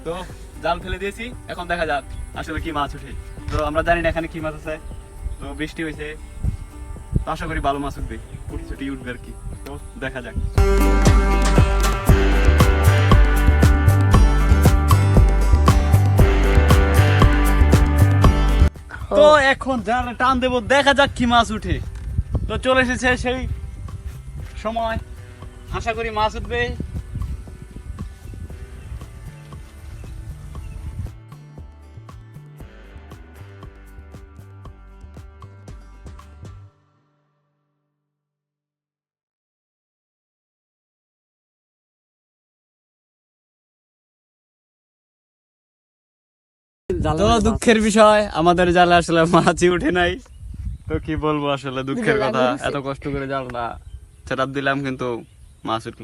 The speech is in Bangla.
তো জাল ফেলে দিয়েছি, এখন দেখা যাক আসলে কি মাছ ওঠে। তো আমরা জানি না এখানে কি মাছ আছে, তো বৃষ্টি হয়েছে, তো আশা করি ভালো মাছ উঠবে, ফুটি ছুটি উঠবে আর কি। তো দেখা যাক। তো এখন জাল টান দেবো, দেখা যাক কি মাছ উঠে। তো চলে এসেছে সেই সময়, আশা করি মাছ উঠবে। তো দুঃখের বিষয়, আমাদের জালে আসলে মাছই উঠে নাই। তো কি বলবো, আসলে দুঃখের কথা, এত কষ্ট করে জালটা সেট দিলাম কিন্তু মাছ উঠলো না।